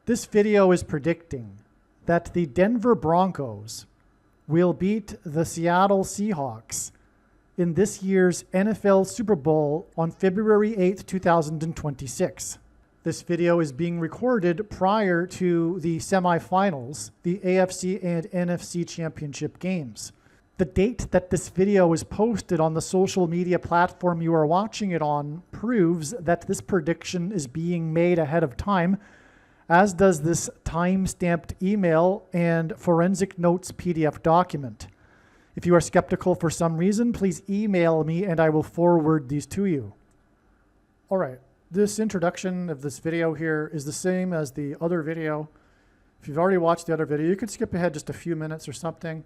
This video is predicting that the Denver Broncos will beat the Seattle Seahawks in this year's NFL Super Bowl on February 8th, 2026. This video is being recorded prior to the semifinals, the AFC and NFC championship games. The date that this video is posted on the social media platform you are watching it on proves that this prediction is being made ahead of time, as does this time-stamped email and forensic notes PDF document. If you are skeptical for some reason, please email me and I will forward these to you. All right, this introduction of this video here is the same as the other video. If you've already watched the other video, you could skip ahead just a few minutes or something.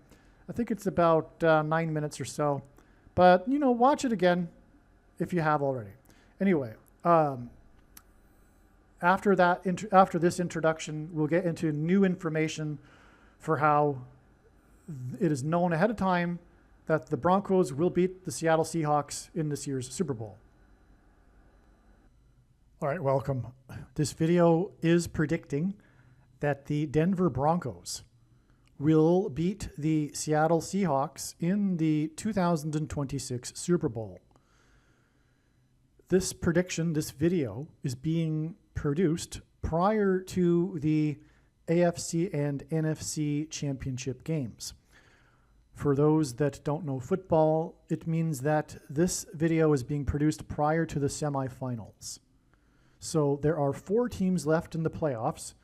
I think it's about 9 minutes or so. But, you know, watch it again if you have already. Anyway, after this introduction, we'll get into new information for how it is known ahead of time that the Broncos will beat the Seattle Seahawks in this year's Super Bowl. All right, welcome. This video is predicting that the Denver Broncos will beat the Seattle Seahawks in the 2026 Super Bowl. This prediction, this video, is being produced prior to the AFC and NFC championship games. For those that don't know football, it means that this video is being produced prior to the semifinals. So there are 4 teams left in the playoffs.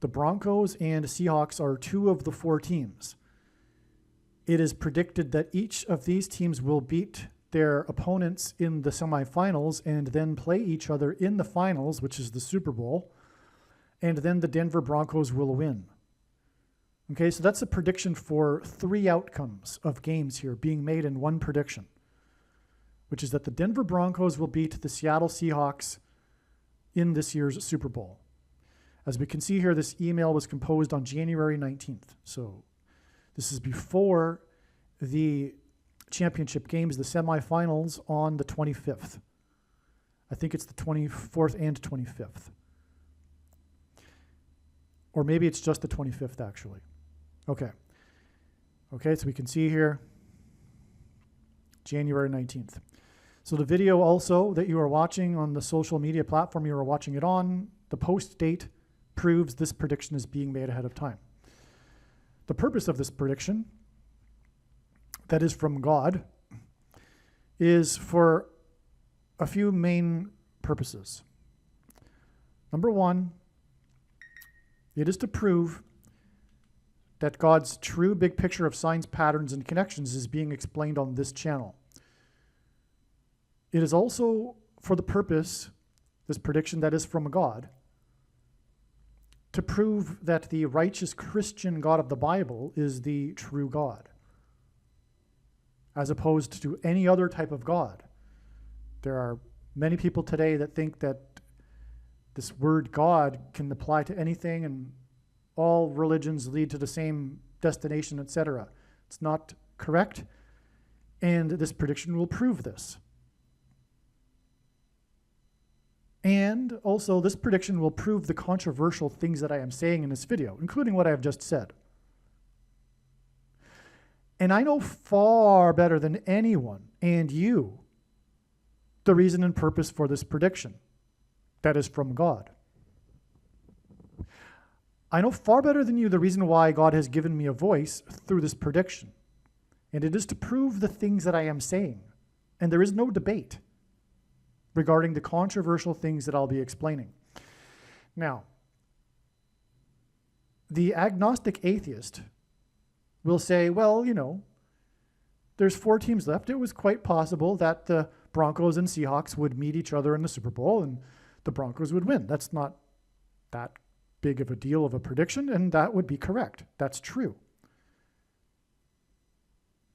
The Broncos and Seahawks are 2 of the 4 teams. It is predicted that each of these teams will beat their opponents in the semifinals and then play each other in the finals, which is the Super Bowl, and then the Denver Broncos will win. Okay, so that's a prediction for 3 outcomes of games here being made in one prediction, which is that the Denver Broncos will beat the Seattle Seahawks in this year's Super Bowl. As we can see here, this email was composed on January 19th. So this is before the championship games, the semifinals on the 25th. I think it's the 24th and 25th. Or maybe it's just the 25th, actually. Okay. Okay, so we can see here, January 19th. So the video also that you are watching on the social media platform you are watching it on, the post date proves this prediction is being made ahead of time. The purpose of this prediction, that is from God, is for a few main purposes. Number 1, it is to prove that God's true big picture of signs, patterns, and connections is being explained on this channel. It is also for the purpose, this prediction that is from God, to prove that the righteous Christian God of the Bible is the true God, as opposed to any other type of God. There are many people today that think that this word God can apply to anything and all religions lead to the same destination, etc. It's not correct, and this prediction will prove this. And also, this prediction will prove the controversial things that I am saying in this video, including what I have just said. And I know far better than anyone, and you, the reason and purpose for this prediction that is from God. I know far better than you the reason why God has given me a voice through this prediction. And it is to prove the things that I am saying. And there is no debate regarding the controversial things that I'll be explaining. Now, the agnostic atheist will say, well, you know, there's 4 teams left. It was quite possible that the Broncos and Seahawks would meet each other in the Super Bowl and the Broncos would win. That's not that big of a deal of a prediction, and that would be correct. That's true.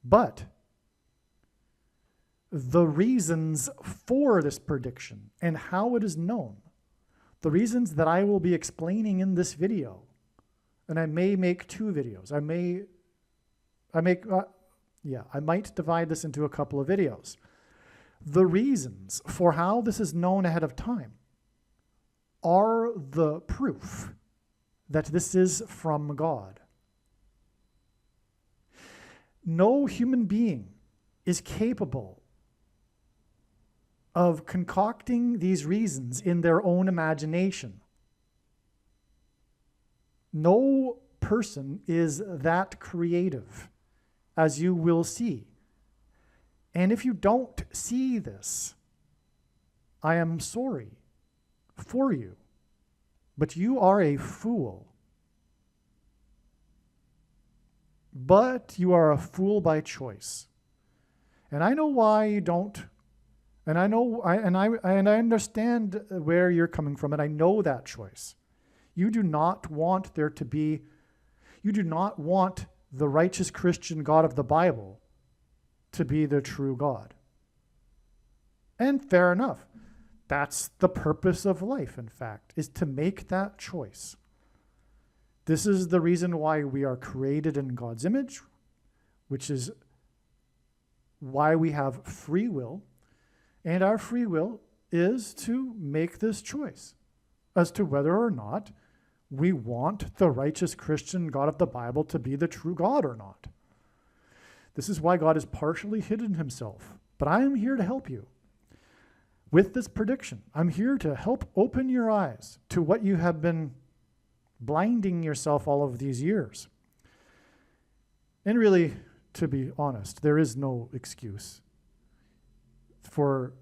But the reasons for this prediction and how it is known, the reasons that I will be explaining in this video, and I may make 2 videos. I might divide this into a couple of videos. The reasons for how this is known ahead of time are the proof that this is from God. No human being is capable of concocting these reasons in their own imagination. No person is that creative, as you will see. And if you don't see this, I am sorry for you, but you are a fool. But you are a fool by choice. And I know why you don't. And I understand where you're coming from, and I know that choice. You do not want the righteous Christian God of the Bible to be the true God. And fair enough. That's the purpose of life, in fact, is to make that choice. This is the reason why we are created in God's image, which is why we have free will. And our free will is to make this choice as to whether or not we want the righteous Christian God of the Bible to be the true God or not. This is why God has partially hidden himself. But I am here to help you with this prediction. I'm here to help open your eyes to what you have been blinding yourself all of these years. And really, to be honest, there is no excuse for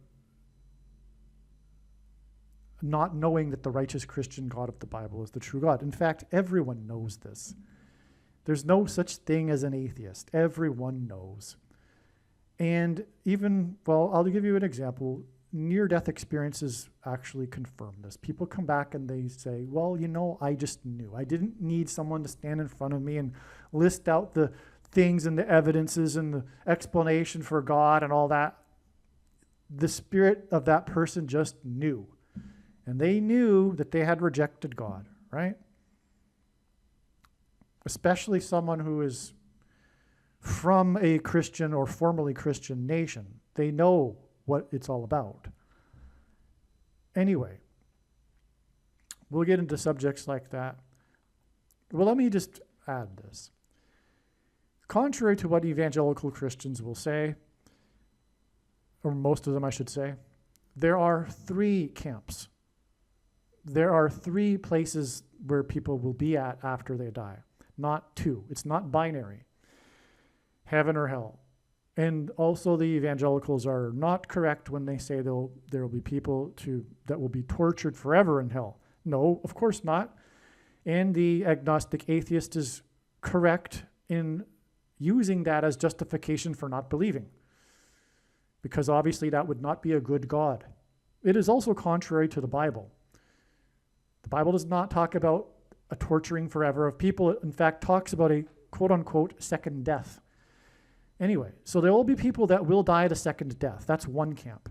not knowing that the righteous Christian God of the Bible is the true God. In fact, everyone knows this. There's no such thing as an atheist. Everyone knows. And even, well, I'll give you an example. Near-death experiences actually confirm this. People come back and they say, well, I just knew. I didn't need someone to stand in front of me and list out the things and the evidences and the explanation for God and all that. The spirit of that person just knew. And they knew that they had rejected God, right? Especially someone who is from a Christian or formerly Christian nation. They know what it's all about. Anyway, we'll get into subjects like that. Well, let me just add this. Contrary to what evangelical Christians will say, or most of them I should say, there are 3 camps. There are 3 places where people will be at after they die, not 2. It's not binary, heaven or hell. And also the evangelicals are not correct when they say there will be people that will be tortured forever in hell. No, of course not. And the agnostic atheist is correct in using that as justification for not believing, because obviously that would not be a good God. It is also contrary to the Bible. The Bible does not talk about a torturing forever of people. It, in fact, talks about a quote-unquote second death. Anyway, so there will be people that will die the second death. That's one camp.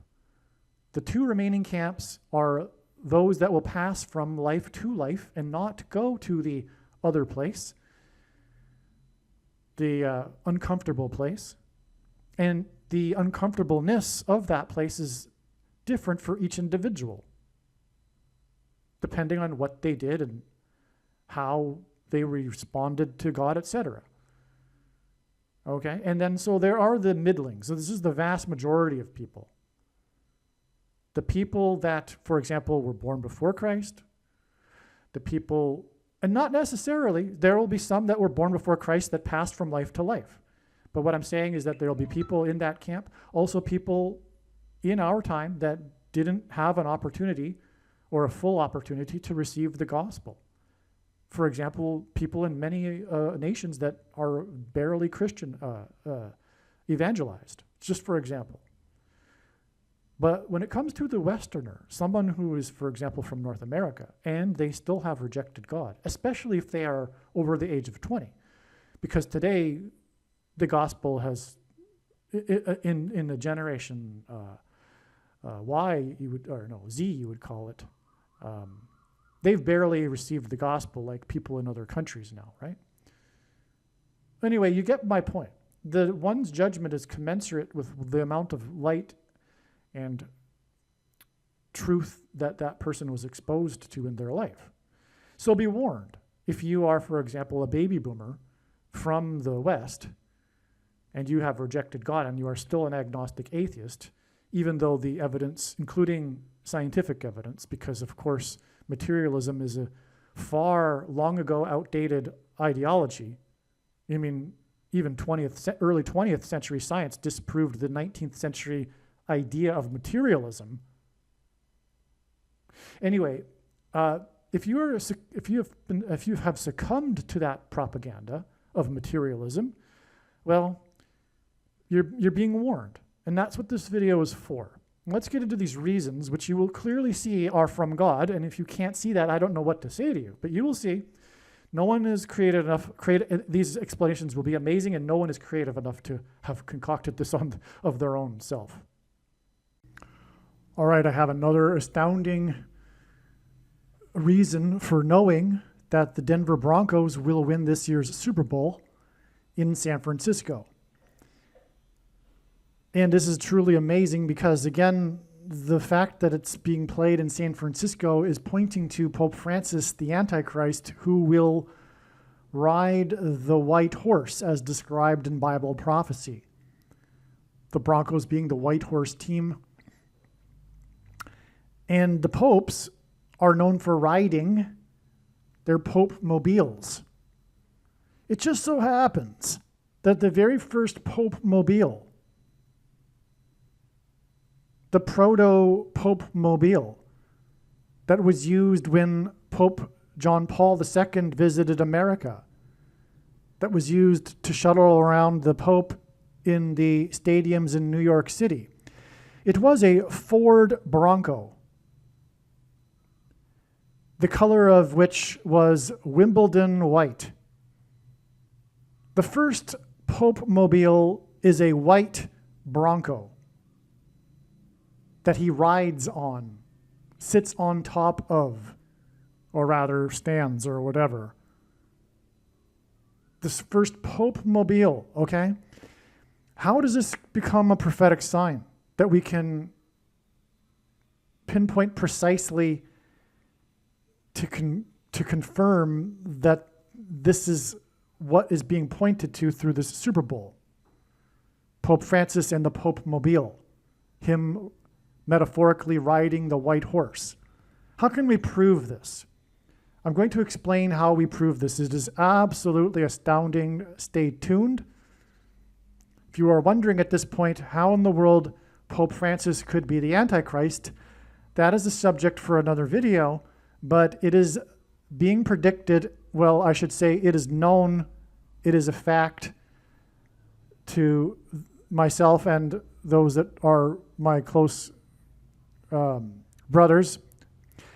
The 2 remaining camps are those that will pass from life to life and not go to the other place, the uncomfortable place. And the uncomfortableness of that place is different for each individual, depending on what they did and how they responded to God, etc. Okay, and then so there are the middlings. So this is the vast majority of people. The people that, for example, were born before Christ, the people, and not necessarily, there will be some that were born before Christ that passed from life to life. But what I'm saying is that there will be people in that camp, also people in our time that didn't have an opportunity or a full opportunity to receive the gospel. For example, people in many nations that are barely Christian evangelized, just for example. But when it comes to the Westerner, someone who is, for example, from North America, and they still have rejected God, especially if they are over the age of 20, because today the gospel has, in the generation Y, Z, you would call it, they've barely received the gospel like people in other countries now, right? Anyway, you get my point. The one's judgment is commensurate with the amount of light and truth that that person was exposed to in their life. So be warned. if you are, for example, a baby boomer from the West, and you have rejected God and you are still an agnostic atheist, even though the evidence, including scientific evidence, because of course materialism is a far long ago outdated ideology. I mean, even early 20th century science disproved the 19th century idea of materialism. Anyway, if you have succumbed to that propaganda of materialism, well, you're being warned, and that's what this video is for. Let's get into these reasons, which you will clearly see are from God, and if you can't see that, I don't know what to say to you, but you will see. No one is creative enough. These explanations will be amazing, and no one is creative enough to have concocted this of their own self. All right, I have another astounding reason for knowing that the Denver Broncos will win this year's Super Bowl in San Francisco. And this is truly amazing because, again, the fact that it's being played in San Francisco is pointing to Pope Francis, the Antichrist, who will ride the white horse as described in Bible prophecy. The Broncos being the white horse team. And the popes are known for riding their popemobiles. It just so happens that the very first popemobile, the proto-popemobile that was used when Pope John Paul II visited America, that was used to shuttle around the Pope in the stadiums in New York City. It was a Ford Bronco, the color of which was Wimbledon white. The first popemobile is a white Bronco that he rides on, sits on top of, or rather stands or whatever. This first popemobile, okay? How does this become a prophetic sign that we can pinpoint precisely to confirm that this is what is being pointed to through this Super Bowl? Pope Francis and the popemobile, him metaphorically riding the white horse. How can we prove this? I'm going to explain how we prove this. It is absolutely astounding. Stay tuned. If you are wondering at this point how in the world Pope Francis could be the Antichrist, that is a subject for another video, but it is being predicted, well, I should say it is known, it is a fact to myself and those that are my close brothers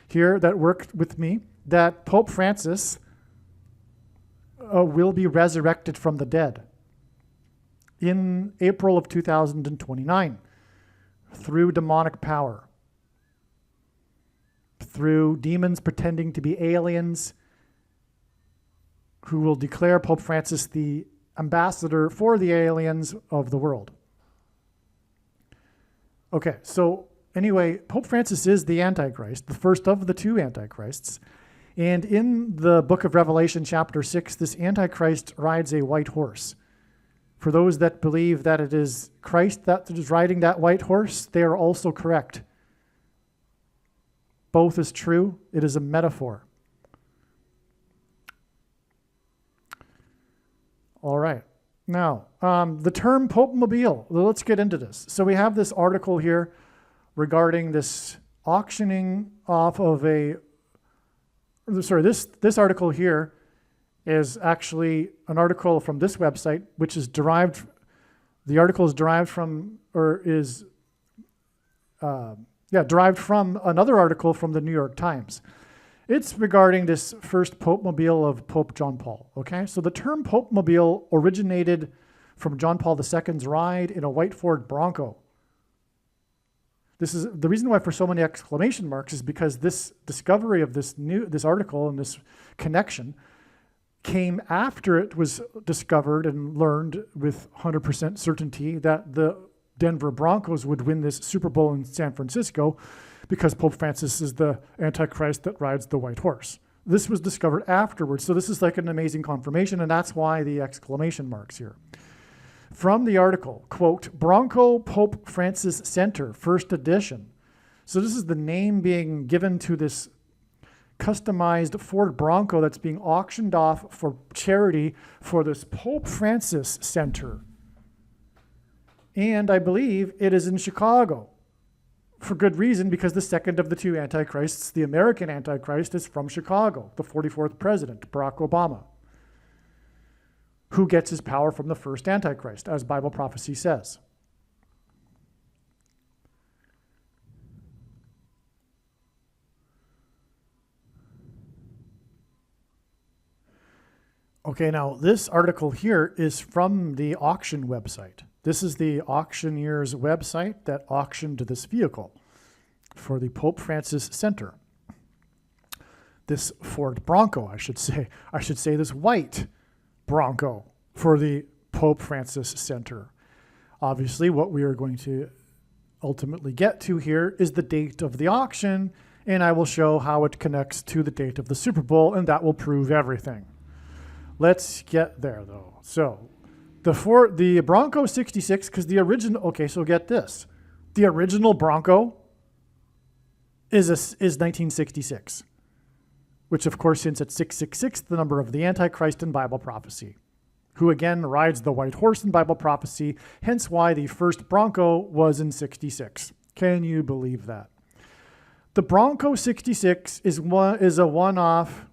here that work with me, that Pope Francis will be resurrected from the dead in April of 2029 through demonic power, through demons pretending to be aliens who will declare Pope Francis the ambassador for the aliens of the world. Okay, so anyway, Pope Francis is the Antichrist, the first of the two Antichrists. And in the book of Revelation, chapter 6, this Antichrist rides a white horse. For those that believe that it is Christ that is riding that white horse, they are also correct. Both is true. It is a metaphor. All right. Now, the term popemobile, let's get into this. So we have this article here regarding this auctioning off of this article here is actually an article from this website, which is derived, the article is derived from, derived from another article from the New York Times. It's regarding this first popemobile of Pope John Paul, okay? So the term popemobile originated from John Paul II's ride in a white Ford Bronco. This is the reason why for so many exclamation marks is because this discovery of this article and this connection came after it was discovered and learned with 100% certainty that the Denver Broncos would win this Super Bowl in San Francisco because Pope Francis is the Antichrist that rides the white horse. This was discovered afterwards. So this is like an amazing confirmation, and that's why the exclamation marks here. From the article, quote, Bronco Pope Francis Center, first edition. So this is the name being given to this customized Ford Bronco that's being auctioned off for charity for this Pope Francis Center. And I believe it is in Chicago. For good reason, because the second of the two Antichrists, the American Antichrist, is from Chicago, the 44th president, Barack Obama, who gets his power from the first Antichrist, as Bible prophecy says. Okay, now this article here is from the auction website. This is the auctioneer's website that auctioned this vehicle for the Pope Francis Center. This Ford Bronco, I should say this white Bronco for the Pope Francis Center. Obviously, what we are going to ultimately get to here is the date of the auction, and I will show how it connects to the date of the Super Bowl, and that will prove everything. Let's get there, though. So, the Bronco 66, because the original, okay, so get this. The original Bronco is 1966, which of course hints at 666, the number of the Antichrist in Bible prophecy, who again rides the white horse in Bible prophecy, hence why the first Bronco was in 66. Can you believe that? The Bronco 66 is a one-off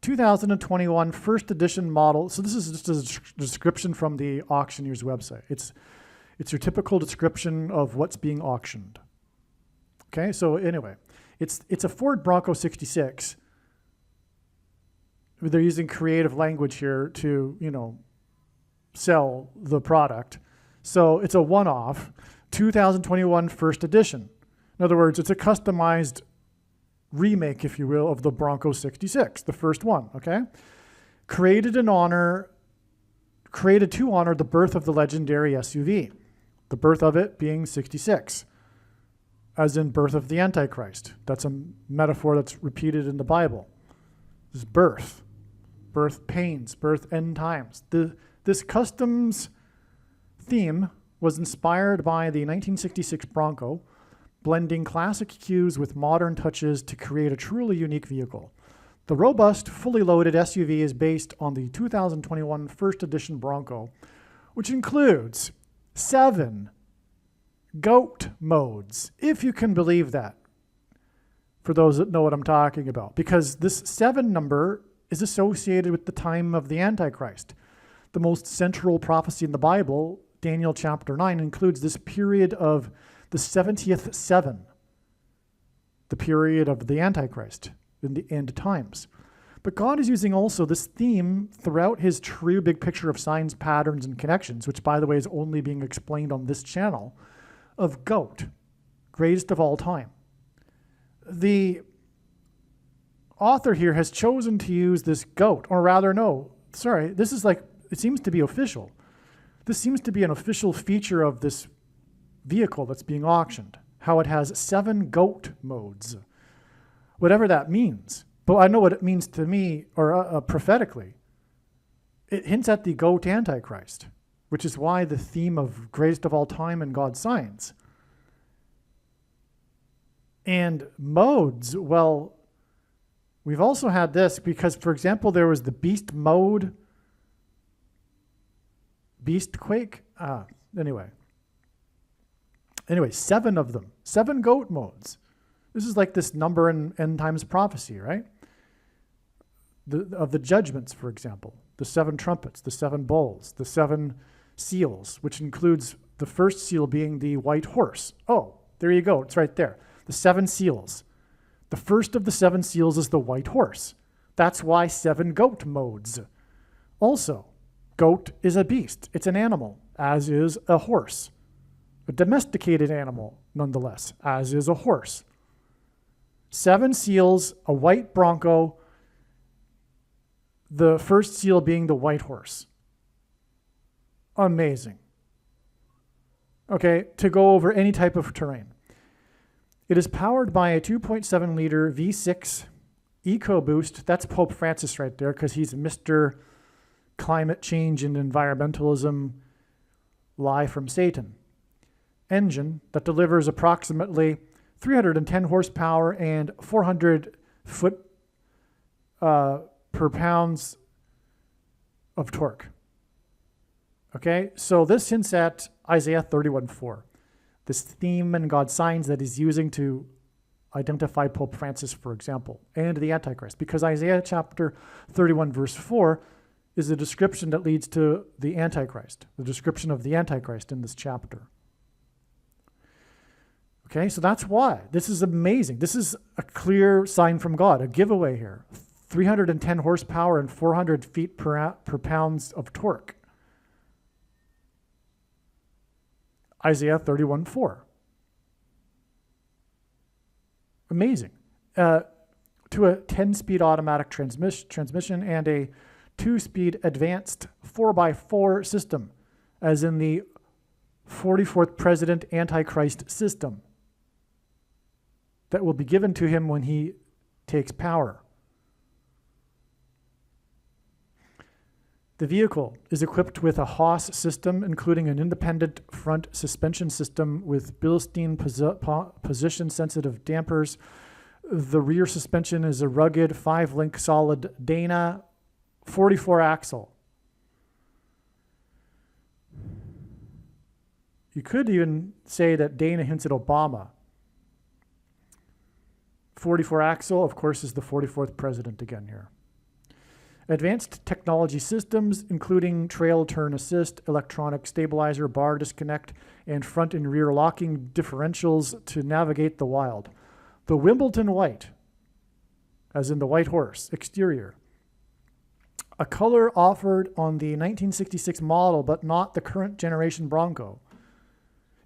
2021 first edition model. So this is just a description from the auctioneer's website. It's your typical description of what's being auctioned. Okay, so anyway, it's a Ford Bronco 66. They're using creative language here to, sell the product. So it's a one-off 2021 first edition. In other words, it's a customized remake, if you will, of the Bronco 66, the first one, okay? Created to honor the birth of the legendary SUV, the birth of it being 66, as in birth of the Antichrist. That's a metaphor that's repeated in the Bible. This birth pains, birth end times. This customs theme was inspired by the 1966 Bronco, blending classic cues with modern touches to create a truly unique vehicle. The robust, fully loaded SUV is based on the 2021 first edition Bronco, which includes 7 GOAT modes, if you can believe that, for those that know what I'm talking about, because this 7 number is associated with the time of the Antichrist. The most central prophecy in the Bible, Daniel chapter 9, includes this period of the 70th 7, the period of the Antichrist in the end times. But God is using also this theme throughout his true big picture of signs, patterns, and connections, which, by the way, is only being explained on this channel, of GOAT, greatest of all time. The author here has chosen to use this GOAT, or rather, this is like, it seems to be official. This seems to be an official feature of this vehicle that's being auctioned, how it has 7 GOAT modes, whatever that means. But I know what it means to me, or prophetically. It hints at the GOAT Antichrist, which is why the theme of greatest of all time and God's signs. And modes, well, we've also had this because, for example, there was the beast mode, beastquake. Anyway, 7 of them, 7 GOAT modes. This is like this number in end times prophecy, right? Of the judgments, for example, the 7 trumpets, the 7 bowls, the 7 seals, which includes the first seal being the white horse. Oh, there you go. It's right there. The 7 seals. The first of the 7 seals is the white horse. That's why 7 GOAT modes. Also, goat is a beast. It's an animal, as is a horse. A domesticated animal, nonetheless, as is a horse. 7 seals, a white Bronco, the first seal being the white horse. Amazing. Okay, to go over any type of terrain. It is powered by a 2.7-liter V6 EcoBoost, that's Pope Francis right there, because he's Mr. Climate Change and Environmentalism, lie from Satan. Engine that delivers approximately 310 horsepower and 400 foot per pounds of torque. Okay, so this hints at Isaiah 31:4, this theme and God's signs that he's using to identify Pope Francis, for example, and the Antichrist, because Isaiah chapter 31 verse 4 is a description that leads to the Antichrist, the description of the Antichrist in this chapter. Okay, so that's why. This is amazing. This is a clear sign from God, a giveaway here. 310 horsepower and 400 feet per pounds of torque. Isaiah 31:4. Amazing. To a 10-speed automatic transmission and a 2-speed advanced 4x4 system, as in the 44th President Antichrist system that will be given to him when he takes power. The vehicle is equipped with a Haas system, including an independent front suspension system with Bilstein position-sensitive dampers. The rear suspension is a rugged 5-link solid Dana 44 axle. You could even say that Dana hints at Obama. 44 axle, of course, is the 44th president again here. Advanced technology systems, including trail turn assist, electronic stabilizer, bar disconnect, and front and rear locking differentials to navigate the wild. The Wimbledon white, as in the white horse, exterior. A color offered on the 1966 model, but not the current generation Bronco,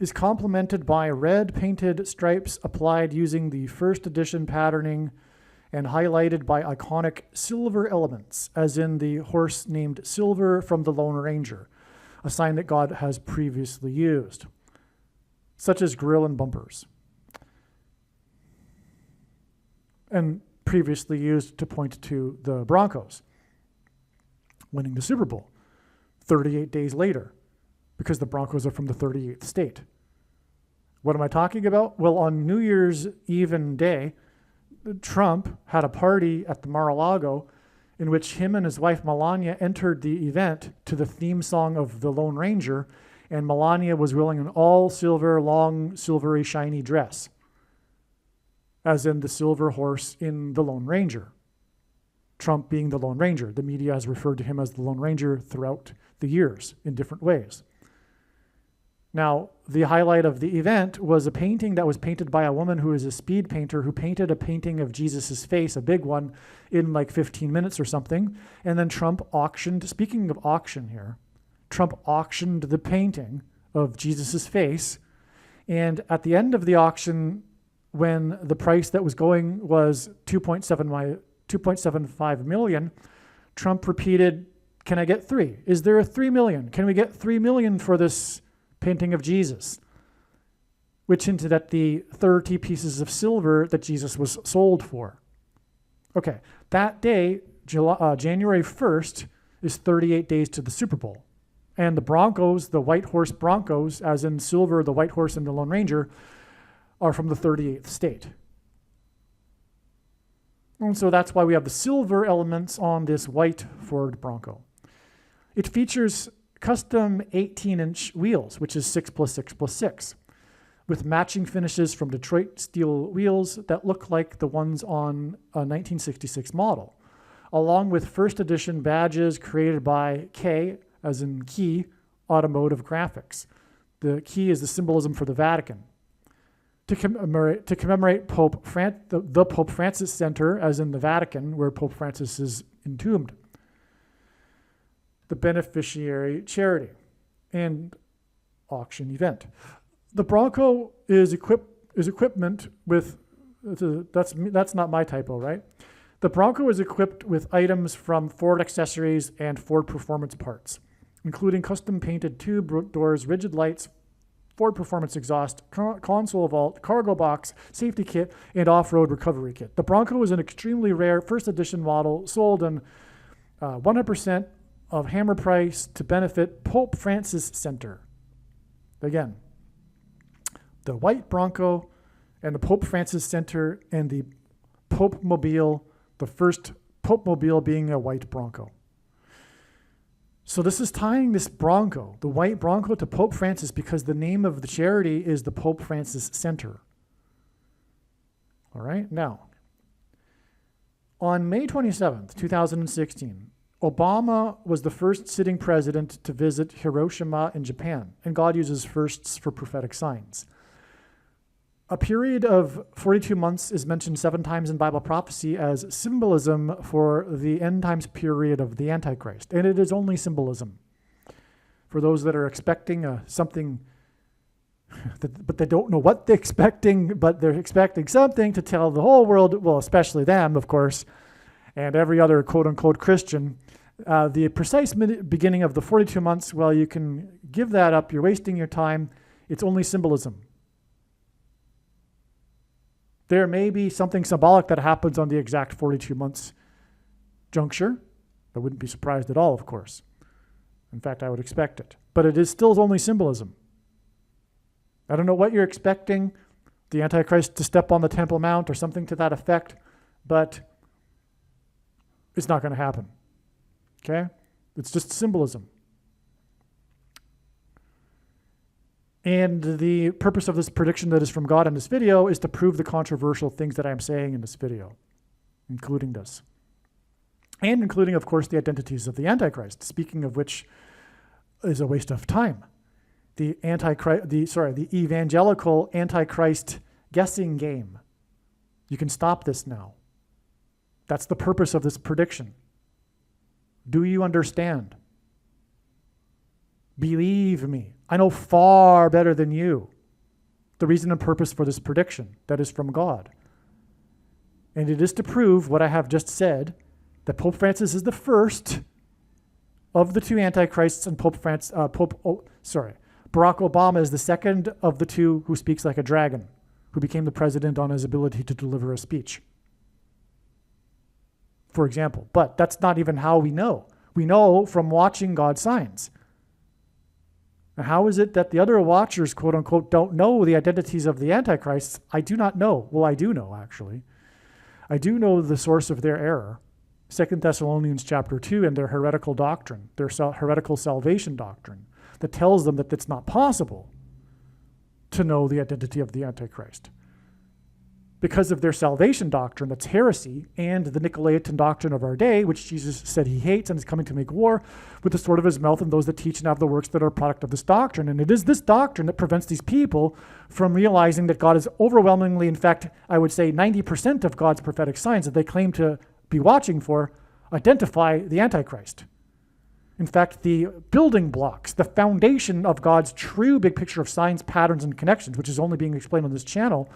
is complemented by red painted stripes applied using the first edition patterning and highlighted by iconic silver elements, as in the horse named Silver from the Lone Ranger, a sign that God has previously used, such as grille and bumpers, and previously used to point to the Broncos winning the Super Bowl 38 days later, because the Broncos are from the 38th state. What am I talking about? Well, on New Year's Eve and day, Trump had a party at the Mar-a-Lago in which him and his wife Melania entered the event to the theme song of the Lone Ranger, and Melania was wearing an all-silver, long, silvery, shiny dress, as in the silver horse in the Lone Ranger. Trump being the Lone Ranger. The media has referred to him as the Lone Ranger throughout the years in different ways. Now, the highlight of the event was a painting that was painted by a woman who is a speed painter who painted a painting of Jesus's face, a big one, in like 15 minutes or something. And then Trump auctioned, speaking of auction here, Trump auctioned the painting of Jesus's face. And at the end of the auction, when the price that was going was $2.75 million, Trump repeated, "Can I get 3? Is there a 3 million? Can we get 3 million for this painting of Jesus?" Which hinted at the 30 pieces of silver that Jesus was sold for. Okay, that day, January 1st, is 38 days to the Super Bowl. And the Broncos, the white horse Broncos, as in silver, the white horse and the Lone Ranger, are from the 38th state. And so that's why we have the silver elements on this white Ford Bronco. It features custom 18-inch wheels, which is 6+6+6, with matching finishes from Detroit steel wheels that look like the ones on a 1966 model, along with first edition badges created by K, as in Key, Automotive Graphics. The key is the symbolism for the Vatican. To commemorate the Pope Francis Center, as in the Vatican, where Pope Francis is entombed. The beneficiary charity and auction event. The Bronco is equipment with, that's not my typo, right? The Bronco is equipped with items from Ford Accessories and Ford Performance parts, including custom painted tube doors, rigid lights, Ford Performance exhaust, console vault, cargo box, safety kit, and off-road recovery kit. The Bronco is an extremely rare first edition model sold in 100% of hammer price to benefit Pope Francis Center. Again, the white Bronco and the Pope Francis Center and the popemobile, the first popemobile being a white Bronco. So this is tying this Bronco, the white Bronco, to Pope Francis because the name of the charity is the Pope Francis Center. All right, now, on May 27th, 2016, Obama was the first sitting president to visit Hiroshima in Japan, and God uses firsts for prophetic signs. A period of 42 months is mentioned 7 times in Bible prophecy as symbolism for the end times period of the Antichrist. And it is only symbolism. For those that are expecting something, but they don't know what they're expecting, but they're expecting something to tell the whole world, well, especially them, of course, and every other quote-unquote Christian, the precise beginning of the 42 months, well, you can give that up. You're wasting your time. It's only symbolism. There may be something symbolic that happens on the exact 42 months juncture. I wouldn't be surprised at all, of course. In fact, I would expect it. But it is still only symbolism. I don't know what you're expecting, the Antichrist to step on the Temple Mount or something to that effect, but it's not going to happen. Okay? It's just symbolism. And the purpose of this prediction that is from God in this video is to prove the controversial things that I am saying in this video, including this. And including, of course, the identities of the Antichrist, speaking of which is a waste of time. The evangelical Antichrist guessing game. You can stop this now. That's the purpose of this prediction. Do you understand? Believe me, I know far better than you the reason and purpose for this prediction that is from God. And it is to prove what I have just said, that Pope Francis is the first of the 2 antichrists, and Barack Obama is the second of the 2 who speaks like a dragon, who became the president on his ability to deliver a speech, for example. But that's not even how we know. We know from watching God's signs. Now, how is it that the other watchers, quote unquote, don't know the identities of the antichrists? I do not know. Well, I do know, actually. I do know the source of their error. 2 Thessalonians chapter 2 and their heretical doctrine, their heretical salvation doctrine, that tells them that it's not possible to know the identity of the Antichrist. Because of their salvation doctrine, that's heresy, and the Nicolaitan doctrine of our day, which Jesus said he hates and is coming to make war with the sword of his mouth and those that teach and have the works that are a product of this doctrine. And it is this doctrine that prevents these people from realizing that God is overwhelmingly, in fact, I would say 90% of God's prophetic signs that they claim to be watching for identify the Antichrist. In fact, the building blocks, the foundation of God's true big picture of signs, patterns, and connections, which is only being explained on this channel,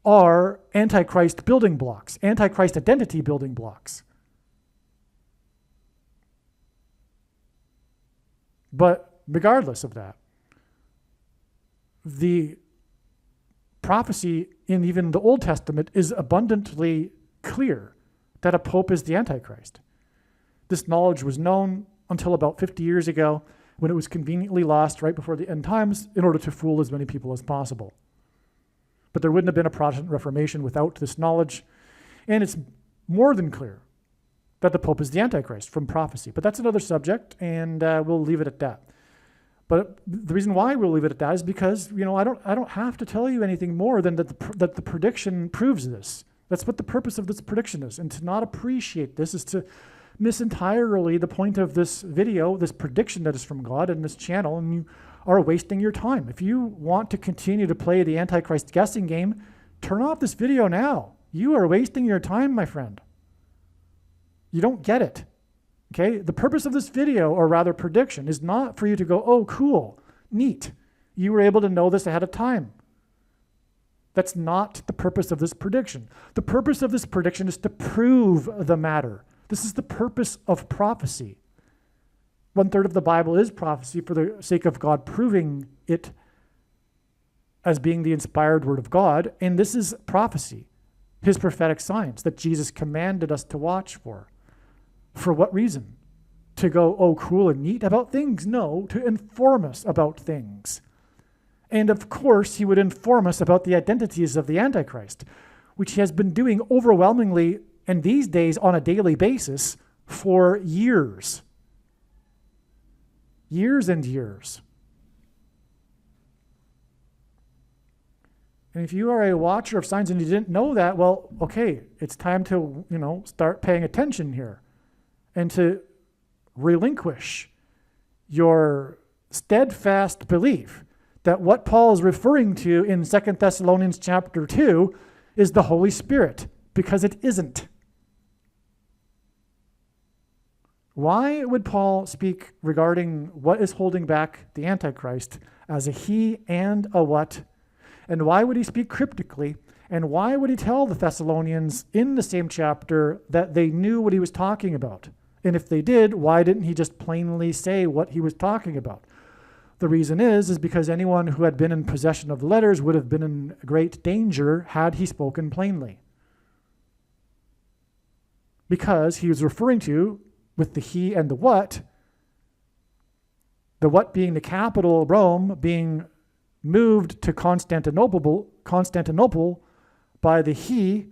are Antichrist building blocks, Antichrist identity building blocks. But regardless of that, the prophecy in even the Old Testament is abundantly clear that a pope is the Antichrist. This knowledge was known until about 50 years ago, when it was conveniently lost right before the end times in order to fool as many people as possible. But there wouldn't have been a Protestant Reformation without this knowledge. And it's more than clear that the Pope is the Antichrist from prophecy. But that's another subject, and we'll leave it at that. But the reason why we'll leave it at that is because, I don't have to tell you anything more than that the prediction proves this. That's what the purpose of this prediction is. And to not appreciate this is to miss entirely the point of this video, this prediction that is from God in this channel, and you are wasting your time. If you want to continue to play the Antichrist guessing game, turn off this video now. You are wasting your time, my friend. You don't get it. Okay? The purpose of this video, or rather prediction, is not for you to go, oh, cool, neat. You were able to know this ahead of time. That's not the purpose of this prediction. The purpose of this prediction is to prove the matter. This is the purpose of prophecy. 1/3 of the Bible is prophecy for the sake of God proving it as being the inspired word of God, and this is prophecy, his prophetic signs that Jesus commanded us to watch for. For what reason? To go, oh, cool and neat about things? No, to inform us about things. And of course, he would inform us about the identities of the Antichrist, which he has been doing overwhelmingly, and these days on a daily basis, for years. Years and years. And if you are a watcher of signs and you didn't know that, well, okay, it's time to, start paying attention here and to relinquish your steadfast belief that what Paul is referring to in 2 Thessalonians chapter 2 is the Holy Spirit, because it isn't. Why would Paul speak regarding what is holding back the Antichrist as a he and a what? And why would he speak cryptically? And why would he tell the Thessalonians in the same chapter that they knew what he was talking about? And if they did, why didn't he just plainly say what he was talking about? The reason is because anyone who had been in possession of the letters would have been in great danger had he spoken plainly. Because he was referring to, with the he and the what being the capital, Rome, being moved to Constantinople by the he,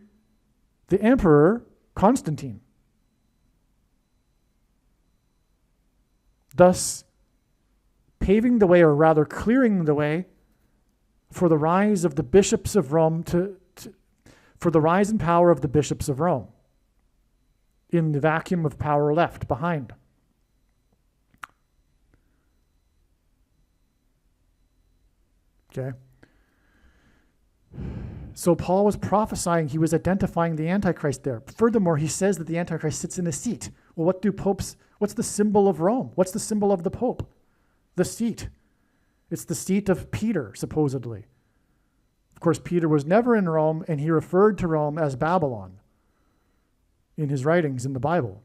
the emperor, Constantine. Thus, paving the way, or rather clearing the way, for the rise of the bishops of Rome, for the rise in power of the bishops of Rome, in the vacuum of power left behind. Okay. So Paul was prophesying, he was identifying the Antichrist there. Furthermore, he says that the Antichrist sits in a seat. Well, what's the symbol of Rome? What's the symbol of the Pope? The seat. It's the seat of Peter, supposedly. Of course, Peter was never in Rome, and he referred to Rome as Babylon in his writings in the Bible.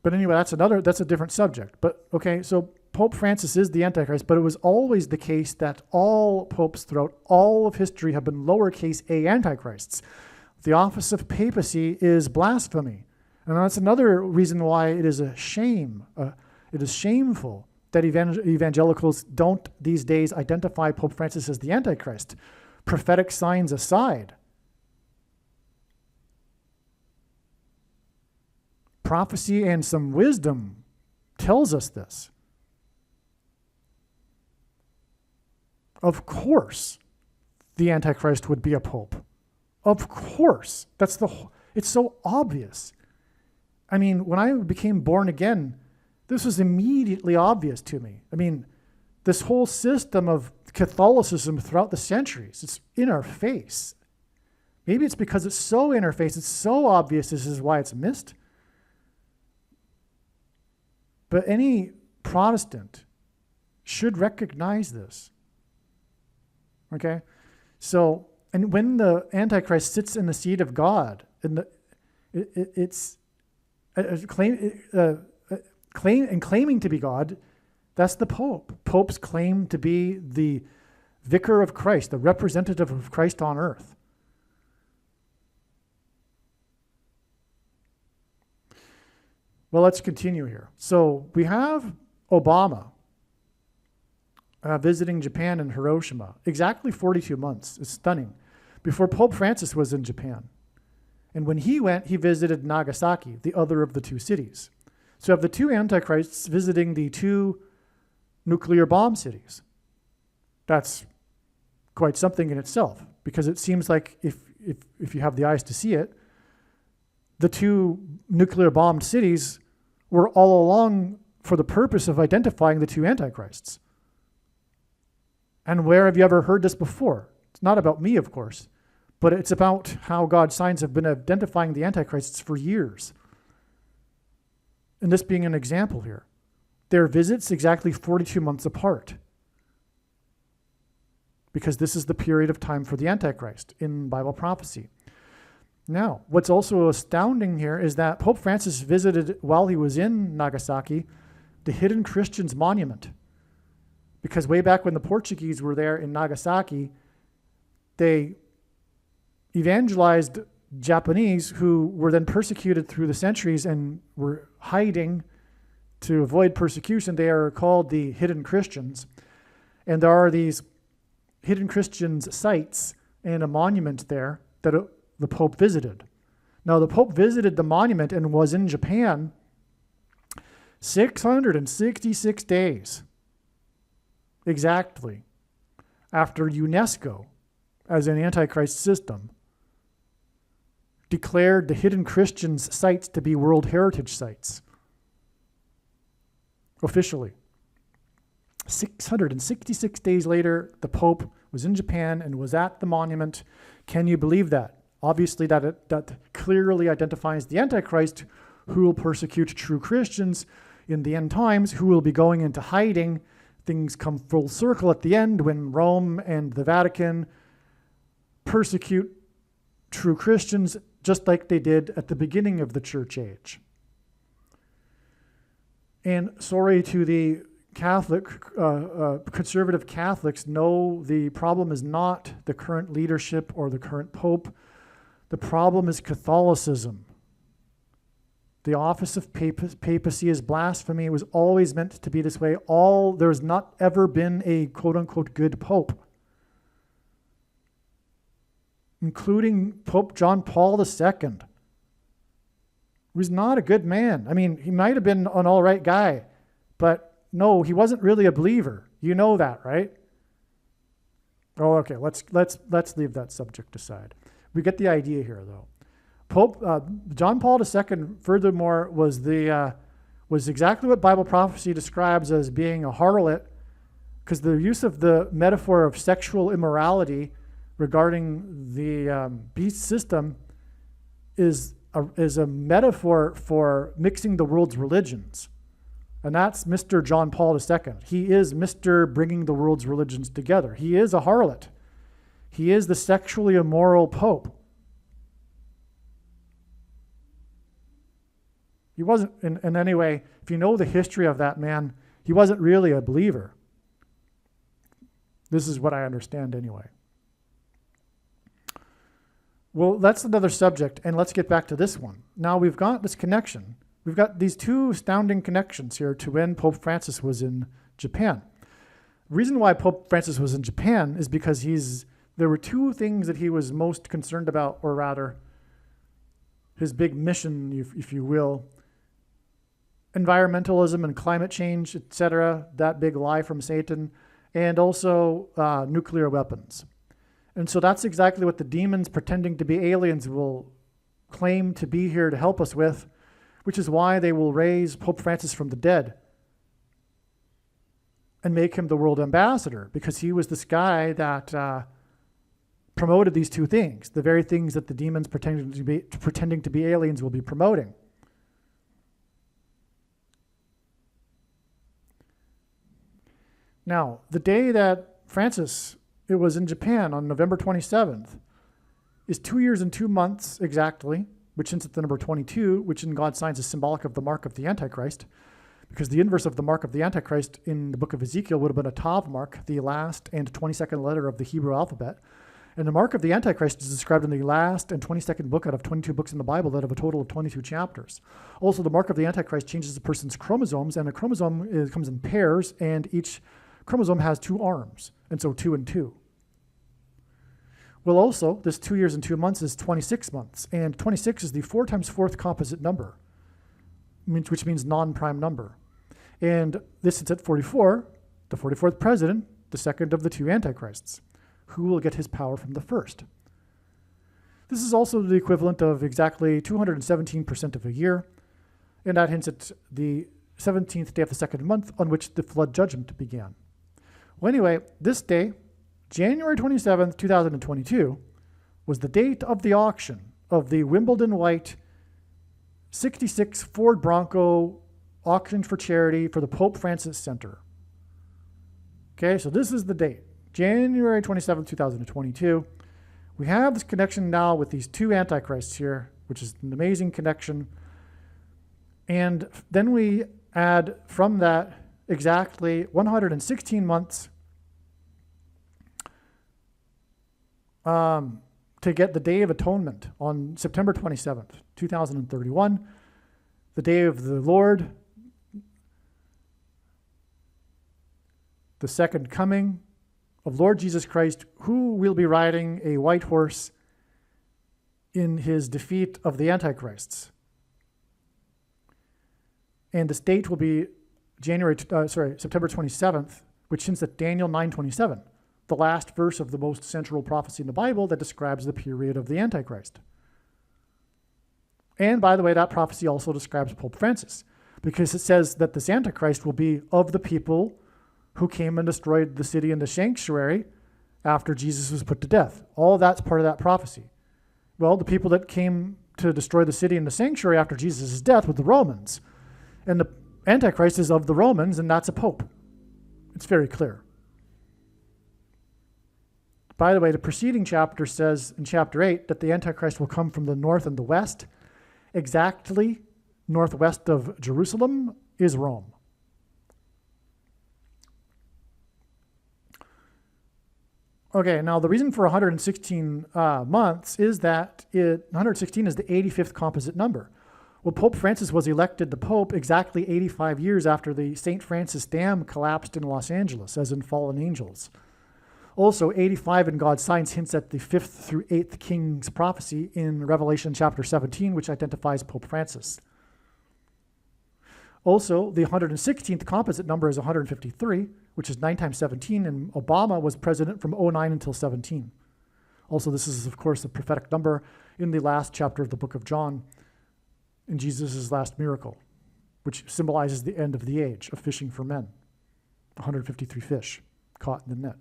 But anyway, that's a different subject. But okay, so Pope Francis is the Antichrist, but it was always the case that all popes throughout all of history have been lowercase a Antichrists. The office of papacy is blasphemy. And that's another reason why it is a shame. It is shameful that evangelicals don't these days identify Pope Francis as the Antichrist. Prophetic signs aside, prophecy and some wisdom tells us this. Of course, the Antichrist would be a pope. Of course. It's so obvious. I mean, when I became born again, this was immediately obvious to me. I mean, this whole system of Catholicism throughout the centuries, it's in our face. Maybe it's because it's so in our face, it's so obvious, this is why it's missed. But any Protestant should recognize this. Okay? So, and when the Antichrist sits in the seat of God, and claiming to be God, that's the Pope. Popes claim to be the vicar of Christ, the representative of Christ on earth. Well, let's continue here. So we have Obama visiting Japan and Hiroshima. Exactly 42 months. It's stunning. Before Pope Francis was in Japan. And when he went, he visited Nagasaki, the other of the two cities. So you have the two Antichrists visiting the two nuclear bomb cities. That's quite something in itself, because it seems like if you have the eyes to see it, the two nuclear bombed cities were all along for the purpose of identifying the two Antichrists. And where have you ever heard this before? It's not about me, of course, but it's about how God's signs have been identifying the Antichrists for years. And this being an example here. Their visits exactly 42 months apart, because this is the period of time for the Antichrist in Bible prophecy. Now, what's also astounding here is that Pope Francis visited, while he was in Nagasaki, the Hidden Christians Monument. Because way back when the Portuguese were there in Nagasaki, they evangelized Japanese who were then persecuted through the centuries and were hiding to avoid persecution. They are called the hidden Christians. And there are these hidden Christians sites and a monument there that the Pope visited. Now, the Pope visited the monument and was in Japan 666 days exactly after UNESCO, as an Antichrist system, declared the hidden Christians sites to be World Heritage Sites. Officially. 666 days later, the Pope was in Japan and was at the monument. Can you believe that? Obviously, that clearly identifies the Antichrist, who will persecute true Christians in the end times, who will be going into hiding. Things come full circle at the end when Rome and the Vatican persecute true Christians just like they did at the beginning of the church age. And sorry to the Catholic, conservative Catholics, no, the problem is not the current leadership or the current Pope. The problem is Catholicism. The office of papacy is blasphemy. It was always meant to be this way. There's not ever been a quote-unquote good Pope, including Pope John Paul II. He was not a good man. I mean, he might have been an all right guy, but no, he wasn't really a believer. You know that, right? Oh, okay. Let's leave that subject aside. We get the idea here, though. Pope John Paul II, furthermore, was exactly what Bible prophecy describes as being a harlot, because the use of the metaphor of sexual immorality regarding the beast system is a metaphor for mixing the world's religions. And that's Mr. John Paul II. He is Mr. bringing the world's religions together. He is a harlot. He is the sexually immoral Pope. He wasn't, in any way, if you know the history of that man, he wasn't really a believer. This is what I understand anyway. Well, that's another subject, and let's get back to this one. Now we've got this connection. We've got these two astounding connections here to when Pope Francis was in Japan. The reason why Pope Francis was in Japan is because there were two things that he was most concerned about, or rather, his big mission, if you will. Environmentalism and climate change, etc., that big lie from Satan, and also nuclear weapons. And so that's exactly what the demons pretending to be aliens will claim to be here to help us with, which is why they will raise Pope Francis from the dead and make him the world ambassador, because he was this guy that promoted these two things, the very things that the demons pretending to be aliens will be promoting. Now, the day that Francis was in Japan on November 27th is 2 years and 2 months exactly, which hints at the number 22, which in God's signs is symbolic of the mark of the Antichrist, because the inverse of the mark of the Antichrist in the book of Ezekiel would have been a Tav mark, the last and 22nd letter of the Hebrew alphabet. And the mark of the Antichrist is described in the last and 22nd book out of 22 books in the Bible that have a total of 22 chapters. Also, the mark of the Antichrist changes a person's chromosomes, and a chromosome comes in pairs, and each chromosome has 2 arms, and so 2 and 2. Well, also, this 2 years and 2 months is 26 months, and 26 is the 4 times 4th composite number, which means non-prime number. And this is at 44, the 44th president, the second of the 2 antichrists, who will get his power from the first. This is also the equivalent of exactly 217% of a year, and that hints at the 17th day of the second month on which the flood judgment began. Well, anyway, this day, January 27th, 2022, was the date of the auction of the Wimbledon White 66 Ford Bronco auctioned for charity for the Pope Francis Center. Okay, so this is the date, January 27th, 2022. We have this connection now with these 2 antichrists here, which is an amazing connection. And then we add from that exactly 116 months to get the Day of Atonement on September 27th, 2031, the day of the Lord, the second coming of Lord Jesus Christ, who will be riding a white horse in his defeat of the Antichrists. And this date will be September 27th, which hints at Daniel 9:27, the last verse of the most central prophecy in the Bible that describes the period of the Antichrist. And by the way, that prophecy also describes Pope Francis, because it says that this Antichrist will be of the people who came and destroyed the city and the sanctuary after Jesus was put to death. All that's part of that prophecy. Well, the people that came to destroy the city and the sanctuary after Jesus' death were the Romans. And the Antichrist is of the Romans, and that's a pope. It's very clear. By the way, the preceding chapter says in chapter 8 that the Antichrist will come from the north and the west. Exactly northwest of Jerusalem is Rome. Okay, now the reason for 116 months is that 116 is the 85th composite number. Well, Pope Francis was elected the Pope exactly 85 years after the St. Francis Dam collapsed in Los Angeles, as in Fallen Angels. Also, 85 in God's signs hints at the 5th through 8th king's prophecy in Revelation chapter 17, which identifies Pope Francis. Also, the 116th composite number is 153, which is 9 times 17, and Obama was president from 09 until 17. Also, this is, of course, the prophetic number in the last chapter of the book of John, in Jesus' last miracle, which symbolizes the end of the age of fishing for men. 153 fish caught in the net.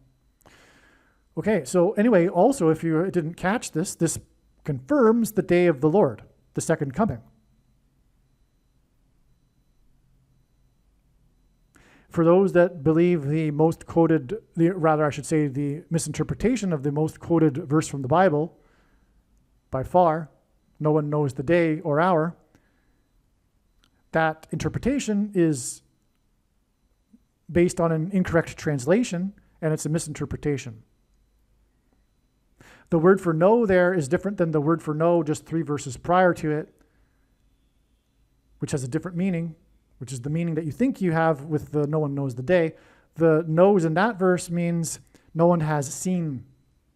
Okay, so anyway, also, if you didn't catch this, this confirms the day of the Lord, the second coming. For those that believe the misinterpretation of the most quoted verse from the Bible, by far, no one knows the day or hour, that interpretation is based on an incorrect translation, and it's a misinterpretation. The word for know there is different than the word for know just 3 verses prior to it, which has a different meaning, which is the meaning that you think you have with the no one knows the day. The knows in that verse means no one has seen.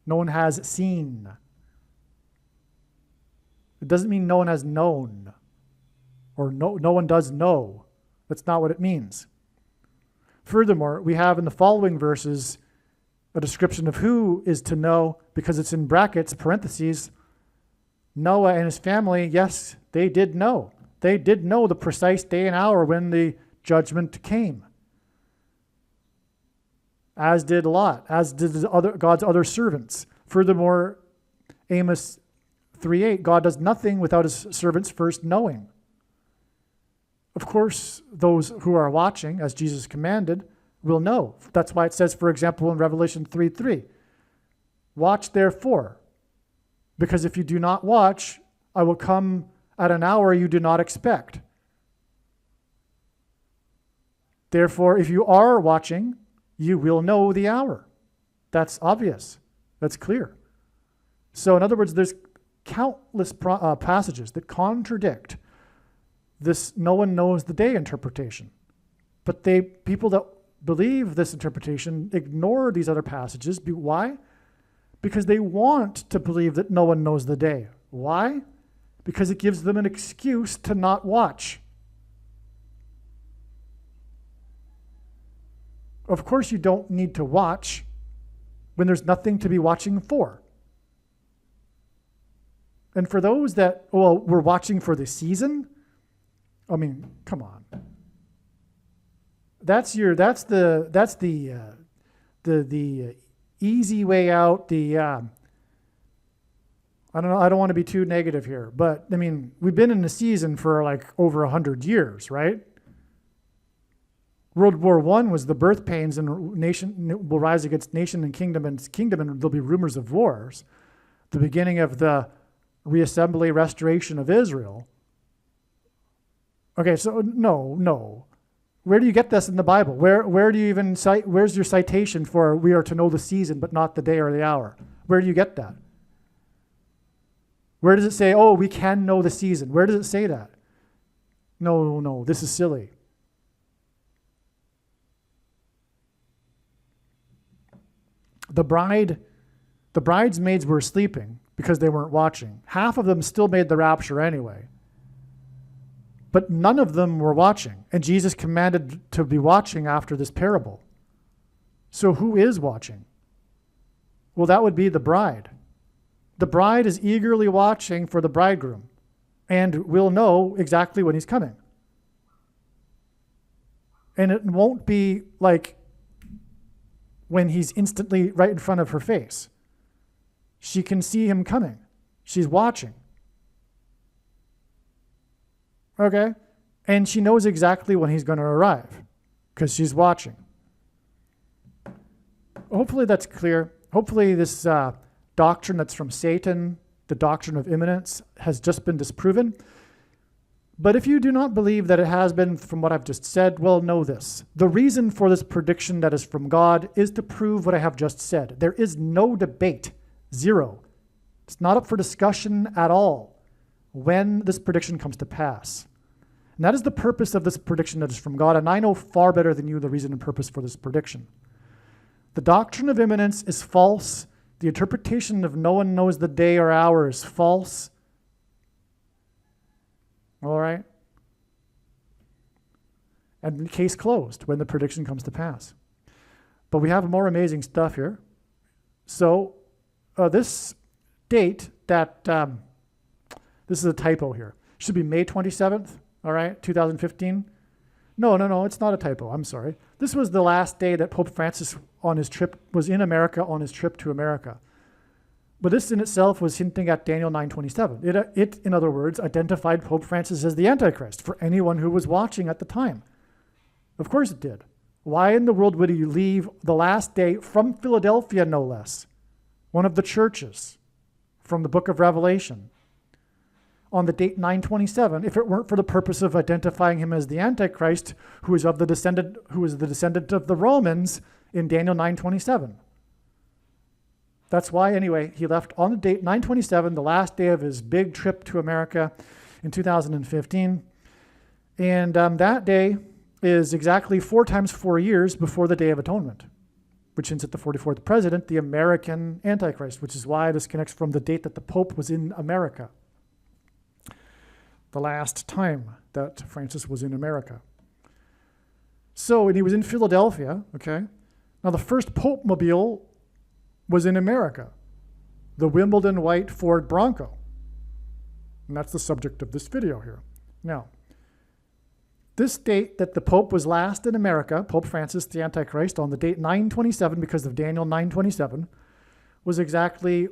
No one has seen. It doesn't mean no one has known or no one does know. That's not what it means. Furthermore, we have in the following verses a description of who is to know, because it's in brackets, parentheses. Noah and his family, yes, they did know. They did know the precise day and hour when the judgment came. As did Lot, as did God's other servants. Furthermore, Amos 3:8, God does nothing without his servants first knowing. Of course, those who are watching, as Jesus commanded, will know. That's why it says, for example, in Revelation 3:3, watch therefore, because if you do not watch, I will come at an hour you do not expect. Therefore, if you are watching, you will know the hour. That's obvious. That's clear. So in other words, there's countless passages that contradict this no one knows the day interpretation. But people that believe this interpretation ignore these other passages. Why? Because they want to believe that no one knows the day. Why? Because it gives them an excuse to not watch. Of course, you don't need to watch when there's nothing to be watching for. And for those that, we're watching for the season, I mean, come on. That's the easy way out. I don't want to be too negative here, but I mean, we've been in the season for like over 100 years, right? World War I was the birth pains, and nation will rise against nation and kingdom, and there'll be rumors of wars. The beginning of the reassembly, restoration of Israel. Okay, so no. Where do you get this in the Bible? Where do you even cite, where's your citation for we are to know the season but not the day or the hour? Where do you get that? Where does it say, oh, we can know the season? Where does it say that? No, this is silly. The bridesmaids were sleeping because they weren't watching. Half of them still made the rapture anyway. But none of them were watching. And Jesus commanded to be watching after this parable. So who is watching? Well, that would be the bride. The bride is eagerly watching for the bridegroom and will know exactly when he's coming. And it won't be like when he's instantly right in front of her face. She can see him coming. She's watching. Okay? And she knows exactly when he's going to arrive because she's watching. Hopefully that's clear. Hopefully this doctrine that's from Satan, the doctrine of imminence, has just been disproven. But if you do not believe that it has been from what I've just said, well, know this. The reason for this prediction that is from God is to prove what I have just said. There is no debate. Zero. It's not up for discussion at all when this prediction comes to pass. And that is the purpose of this prediction that is from God, and I know far better than you the reason and purpose for this prediction. The doctrine of imminence is false. The interpretation of no one knows the day or hour is false. All right? And case closed when the prediction comes to pass. But we have more amazing stuff here. So this date that, this is a typo here. Should be May 27th, all right, 2015. No, it's not a typo. I'm sorry. This was the last day that Pope Francis on his trip was in America on his trip to America. But this in itself was hinting at Daniel 9:27. It, in other words, identified Pope Francis as the Antichrist for anyone who was watching at the time. Of course it did. Why in the world would he leave the last day from Philadelphia, no less, one of the churches from the book of Revelation, on the date 927, if it weren't for the purpose of identifying him as the Antichrist, who is the descendant of the Romans in Daniel 9:27. That's why, anyway, he left on the date 927, the last day of his big trip to America in 2015. And that day is exactly 4 times 4 years before the Day of Atonement, which hints at the 44th president, the American Antichrist, which is why this connects from the date that the Pope was in America. The last time that Francis was in America. So, and he was in Philadelphia, okay? Now, the first popemobile was in America, the Wimbledon white Ford Bronco. And that's the subject of this video here. Now, this date that the Pope was last in America, Pope Francis the Antichrist, on the date 927, because of Daniel 927, was exactly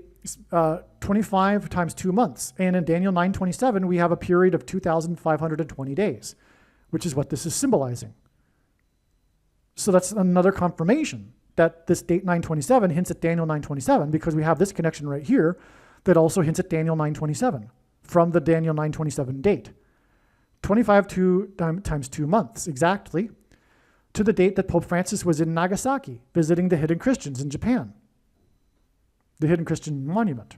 25 times 2 months. And in Daniel 927, we have a period of 2,520 days, which is what this is symbolizing. So that's another confirmation that this date 927 hints at Daniel 927, because we have this connection right here that also hints at Daniel 927 from the Daniel 927 date. 25 times 2 months, exactly, to the date that Pope Francis was in Nagasaki visiting the hidden Christians in Japan, the hidden Christian monument.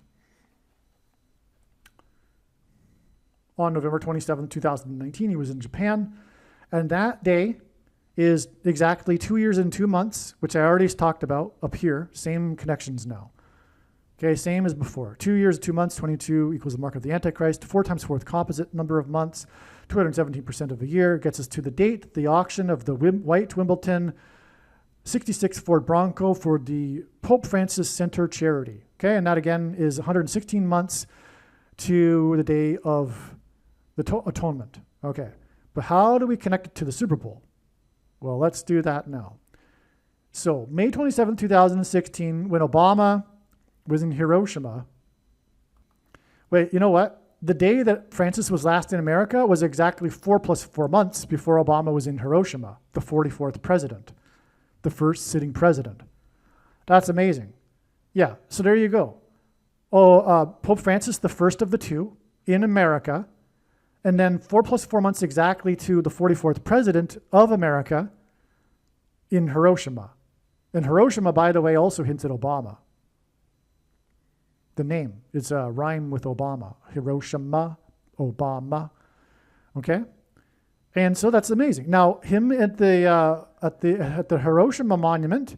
On November 27, 2019, he was in Japan, and that day is exactly 2 years and 2 months, which I already talked about up here. Same connections now. Okay, same as before. 2 years, 2 months, 22 equals the mark of the Antichrist. 4 times 4th composite number of months, 217% of a year, gets us to the date, the auction of the white Wimbledon 66 Ford Bronco for the Pope Francis Center charity. Okay, and that again is 116 months to the day of the atonement. Okay, but how do we connect it to the Super Bowl? Well, let's do that now. So, May 27, 2016, when Obama was in Hiroshima. Wait, you know what? The day that Francis was last in America was exactly 4 plus 4 months before Obama was in Hiroshima, the 44th president, the first sitting president. That's amazing. Yeah, so there you go. Pope Francis, the first of the two in America, And then 4 plus 4 months exactly to the 44th president of America in Hiroshima. And Hiroshima, by the way, also hints at Obama. The name is a rhyme with Obama. Hiroshima, Obama. Okay? And so that's amazing. Now, him at the Hiroshima monument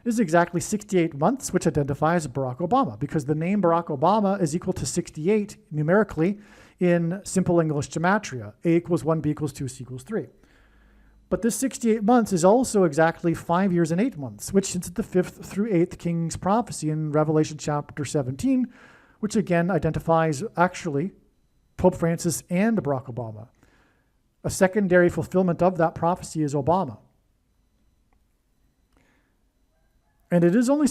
is exactly 68 months, which identifies Barack Obama, because the name Barack Obama is equal to 68 numerically in simple English gematria. A equals 1, B equals 2, C equals 3. But this 68 months is also exactly 5 years and 8 months, which is the 5th through 8th king's prophecy in Revelation chapter 17, which again identifies actually Pope Francis and Barack Obama. A secondary fulfillment of that prophecy is Obama. And it is only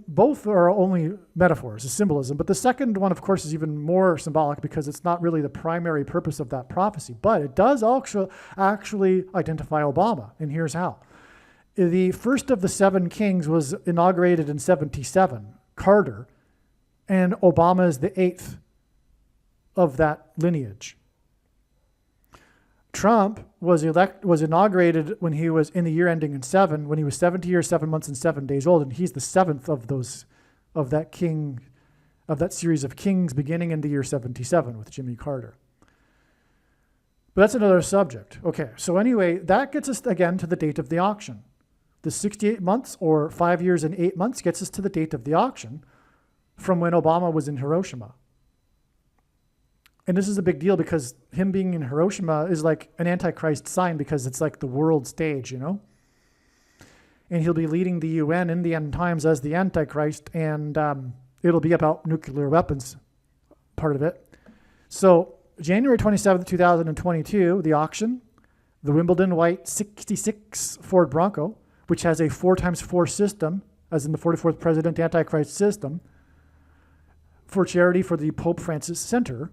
both are only metaphors, a symbolism. But the second one, of course, is even more symbolic because it's not really the primary purpose of that prophecy. But it does actually identify Obama, and here's how. The first of the 7 kings was inaugurated in 77, Carter, and Obama is the 8th of that lineage. Trump was inaugurated when he was in the year ending in 7, when he was 70 years, 7 months, and 7 days old, and he's the 7th of that series of kings beginning in the year 77 with Jimmy Carter. But that's another subject. Okay, so anyway, that gets us again to the date of the auction. The 68 months or 5 years and 8 months gets us to the date of the auction from when Obama was in Hiroshima. And this is a big deal because him being in Hiroshima is like an Antichrist sign because it's like the world stage, you know? And he'll be leading the UN in the end times as the Antichrist, and it'll be about nuclear weapons, part of it. So January 27th, 2022, the auction, the Wimbledon White 66 Ford Bronco, which has a 4x4 system, as in the 44th President Antichrist system, for charity for the Pope Francis Center.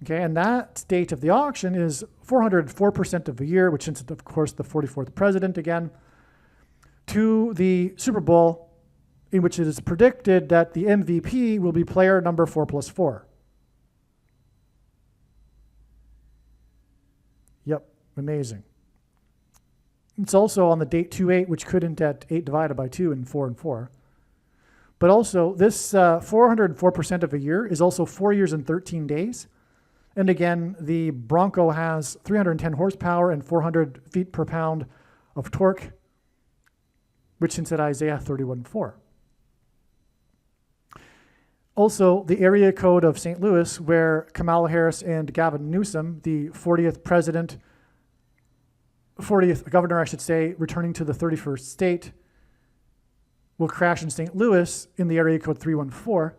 Okay, and that date of the auction is 404% of a year, which is, of course, the 44th president again, to the Super Bowl, in which it is predicted that the MVP will be player number 4+4. Yep, amazing. It's also on the date 2-8, which could hint at 8 divided by 2 and 4 and 4. But also, this 404% of a year is also 4 years and 13 days. And again, the Bronco has 310 horsepower and 400 feet per pound of torque, which hints at Isaiah 31:4. Also, the area code of St. Louis, where Kamala Harris and Gavin Newsom, the 40th governor, I should say, returning to the 31st state, will crash in St. Louis in the area code 314.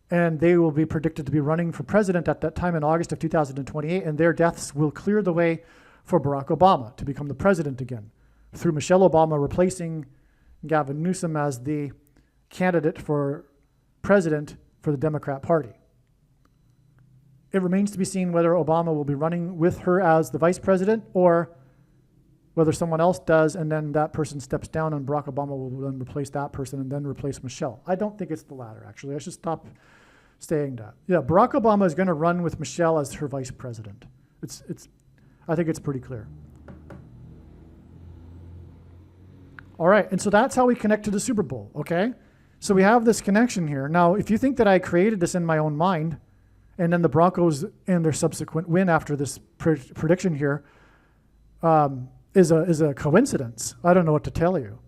And they will be predicted to be running for president at that time in August of 2028, and their deaths will clear the way for Barack Obama to become the president again, through Michelle Obama replacing Gavin Newsom as the candidate for president for the Democrat Party. It remains to be seen whether Obama will be running with her as the vice president or whether someone else does, and then that person steps down and Barack Obama will then replace that person and then replace Michelle. I don't think it's the latter, actually. I should stop saying that. Yeah, Barack Obama is going to run with Michelle as her vice president. I think it's pretty clear. All right, and so that's how we connect to the Super Bowl, okay? So we have this connection here. Now, if you think that I created this in my own mind, and then the Broncos and their subsequent win after this prediction here, is a coincidence. I don't know what to tell you.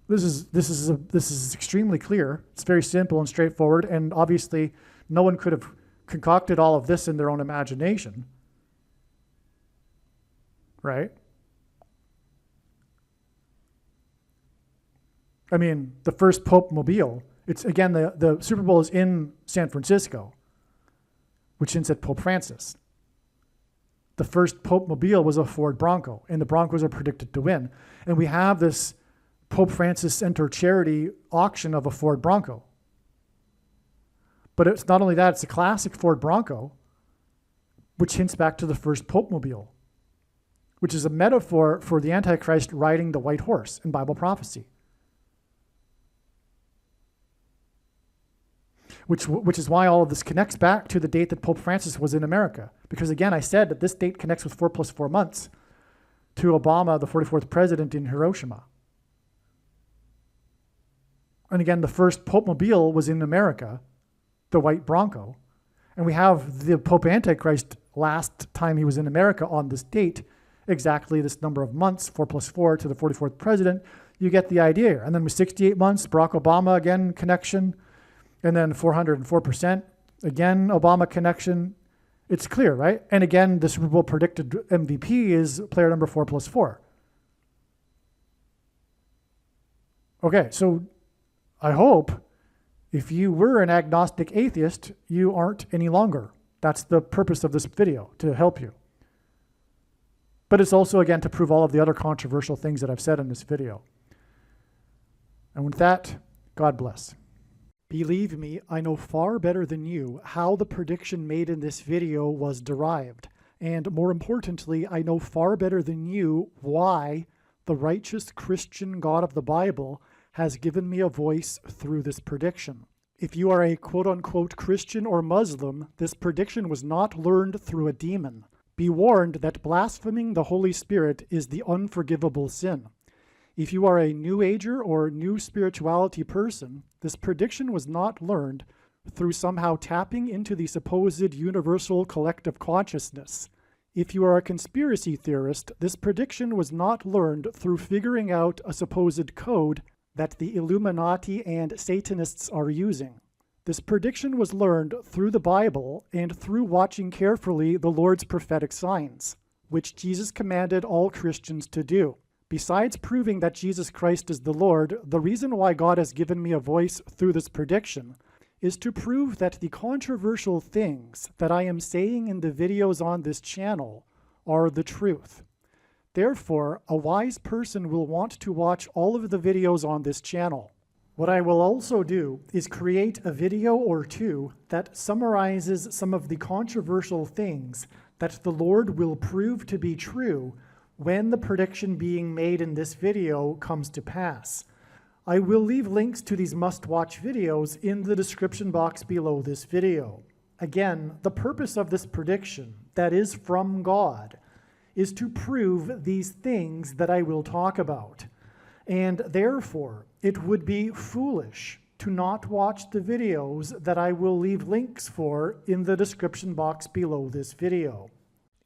This is extremely clear. It's very simple and straightforward, and obviously no one could have concocted all of this in their own imagination. Right? I mean, the first popemobile, it's again the Super Bowl is in San Francisco, which hints at Pope Francis. The first popemobile was a Ford Bronco, and the Broncos are predicted to win. And we have this Pope Francis Center charity auction of a Ford Bronco. But it's not only that, it's a classic Ford Bronco, which hints back to the first popemobile, which is a metaphor for the Antichrist riding the white horse in Bible prophecy. which is why all of this connects back to the date that Pope Francis was in America. Because again, I said that this date connects with 4 + 4 months to Obama, the 44th president in Hiroshima. And again, the first popemobile was in America, the white Bronco. And we have the Pope Antichrist last time he was in America on this date, exactly this number of months, 4 + 4 to the 44th president. You get the idea. And then with 68 months, Barack Obama, again, connection. And then 404%, again, Obama connection. It's clear, right? And again, the Super Bowl predicted MVP is player number 4 + 4. Okay, so I hope if you were an agnostic atheist, you aren't any longer. That's the purpose of this video, to help you. But it's also, again, to prove all of the other controversial things that I've said in this video. And with that, God bless. Believe me, I know far better than you how the prediction made in this video was derived. And more importantly, I know far better than you why the righteous Christian God of the Bible has given me a voice through this prediction. If you are a quote-unquote Christian or Muslim, this prediction was not learned through a demon. Be warned that blaspheming the Holy Spirit is the unforgivable sin. If you are a New Ager or New Spirituality person, this prediction was not learned through somehow tapping into the supposed universal collective consciousness. If you are a conspiracy theorist, this prediction was not learned through figuring out a supposed code that the Illuminati and Satanists are using. This prediction was learned through the Bible and through watching carefully the Lord's prophetic signs, which Jesus commanded all Christians to do. Besides proving that Jesus Christ is the Lord, the reason why God has given me a voice through this prediction is to prove that the controversial things that I am saying in the videos on this channel are the truth. Therefore, a wise person will want to watch all of the videos on this channel. What I will also do is create a video or two that summarizes some of the controversial things that the Lord will prove to be true when the prediction being made in this video comes to pass. I will leave links to these must-watch videos in the description box below this video. Again, the purpose of this prediction, that is from God, is to prove these things that I will talk about. And therefore, it would be foolish to not watch the videos that I will leave links for in the description box below this video.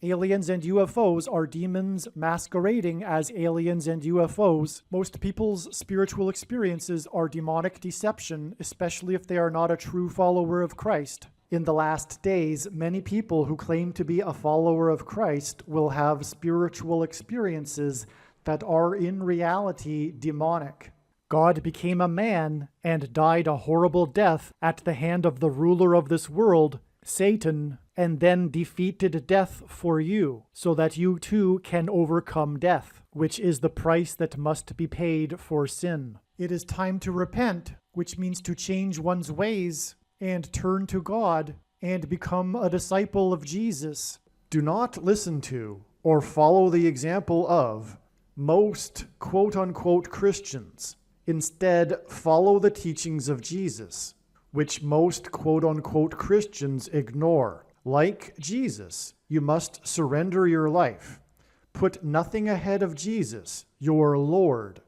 Aliens and UFOs are demons masquerading as aliens and UFOs. Most people's spiritual experiences are demonic deception, especially if they are not a true follower of Christ. In the last days, many people who claim to be a follower of Christ will have spiritual experiences that are in reality demonic. God became a man and died a horrible death at the hand of the ruler of this world, Satan, and then defeated death for you, so that you too can overcome death, which is the price that must be paid for sin. It is time to repent, which means to change one's ways and turn to God and become a disciple of Jesus. Do not listen to or follow the example of most quote-unquote Christians. Instead, follow the teachings of Jesus, which most quote-unquote Christians ignore. Like Jesus, you must surrender your life. Put nothing ahead of Jesus, your Lord.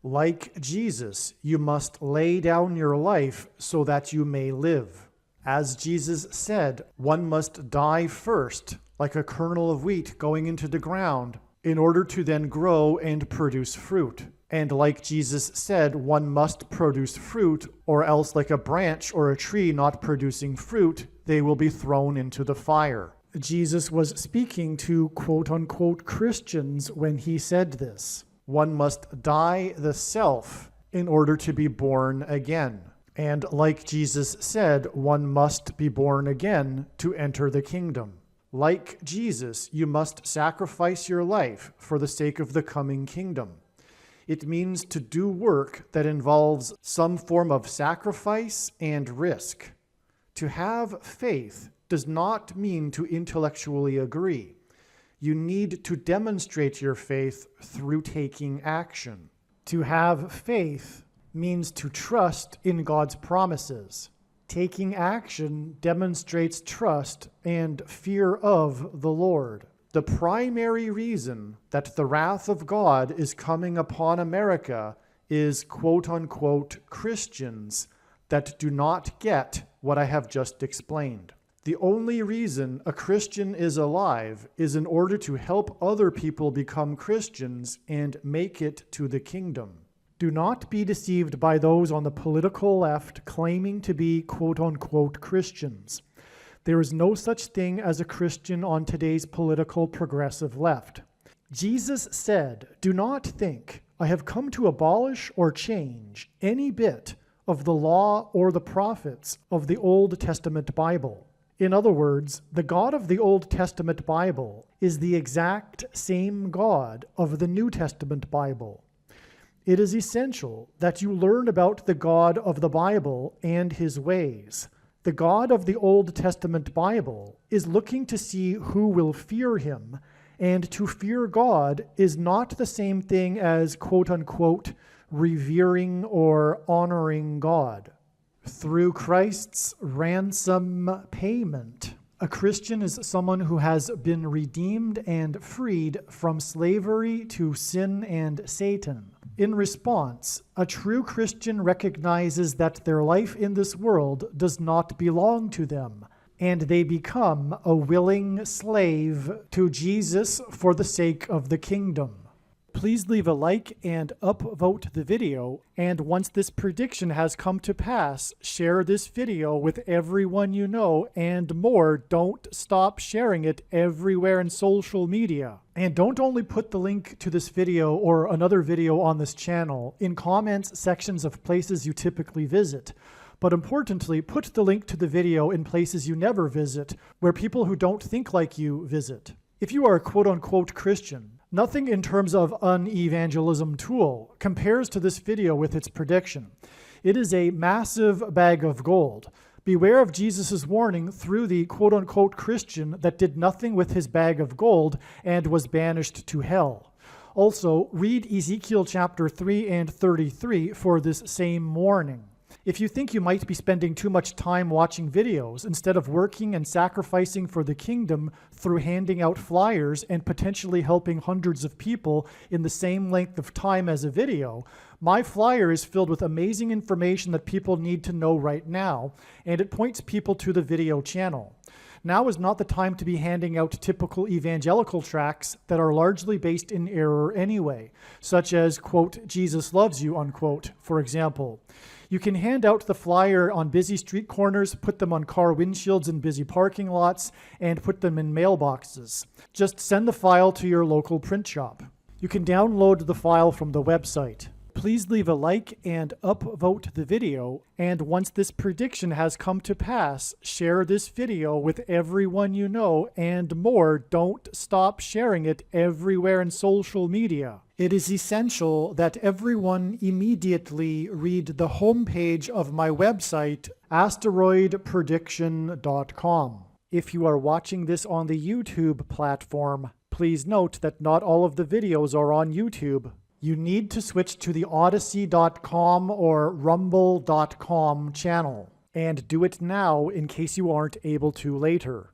Like Jesus, you must lay down your life so that you may live. As Jesus said, one must die first, like a kernel of wheat going into the ground, in order to then grow and produce fruit. And like Jesus said, one must produce fruit, or else like a branch or a tree not producing fruit, they will be thrown into the fire. Jesus was speaking to quote-unquote Christians when he said this. One must die the self in order to be born again. And like Jesus said, one must be born again to enter the kingdom. Like Jesus, you must sacrifice your life for the sake of the coming kingdom. It means to do work that involves some form of sacrifice and risk. To have faith does not mean to intellectually agree. You need to demonstrate your faith through taking action. To have faith means to trust in God's promises. taking action demonstrates trust and fear of the Lord. The primary reason that the wrath of God is coming upon America is quote-unquote Christians that do not get what I have just explained. The only reason a Christian is alive is in order to help other people become Christians and make it to the kingdom. Do not be deceived by those on the political left claiming to be quote-unquote Christians. There is no such thing as a Christian on today's political progressive left. Jesus said, "Do not think I have come to abolish or change any bit of the law or the prophets of the Old Testament Bible." In other words, the God of the Old Testament Bible is the exact same God of the New Testament Bible. It is essential that you learn about the God of the Bible and his ways. The God of the Old Testament Bible is looking to see who will fear him, and to fear God is not the same thing as quote-unquote revering or honoring God. Through Christ's ransom payment, a Christian is someone who has been redeemed and freed from slavery to sin and Satan. In response, a true Christian recognizes that their life in this world does not belong to them, and they become a willing slave to Jesus for the sake of the kingdom. Please leave a like and upvote the video, and once this prediction has come to pass, share this video with everyone you know, and more, don't stop sharing it everywhere in social media. And don't only put the link to this video or another video on this channel in comments sections of places you typically visit, but importantly, put the link to the video in places you never visit, where people who don't think like you visit. If you are a quote-unquote Christian, nothing in terms of an evangelism tool compares to this video with its prediction. It is a massive bag of gold. Beware of Jesus' warning through the quote-unquote Christian that did nothing with his bag of gold and was banished to hell. Also, read Ezekiel chapter 3 and 33 for this same warning. If you think you might be spending too much time watching videos instead of working and sacrificing for the kingdom through handing out flyers and potentially helping hundreds of people in the same length of time as a video, my flyer is filled with amazing information that people need to know right now, and it points people to the video channel. Now is not the time to be handing out typical evangelical tracts that are largely based in error anyway, such as, quote, "Jesus loves you," unquote, for example. You can hand out the flyer on busy street corners, put them on car windshields in busy parking lots, and put them in mailboxes. Just send the file to your local print shop. You can download the file from the website. Please leave a like and upvote the video, and once this prediction has come to pass, share this video with everyone you know, and more, don't stop sharing it everywhere in social media. It is essential that everyone immediately read the homepage of my website, asteroidprediction.com. If you are watching this on the YouTube platform, please note that not all of the videos are on YouTube. You need to switch to the Odyssey.com or Rumble.com channel, and do it now in case you aren't able to later.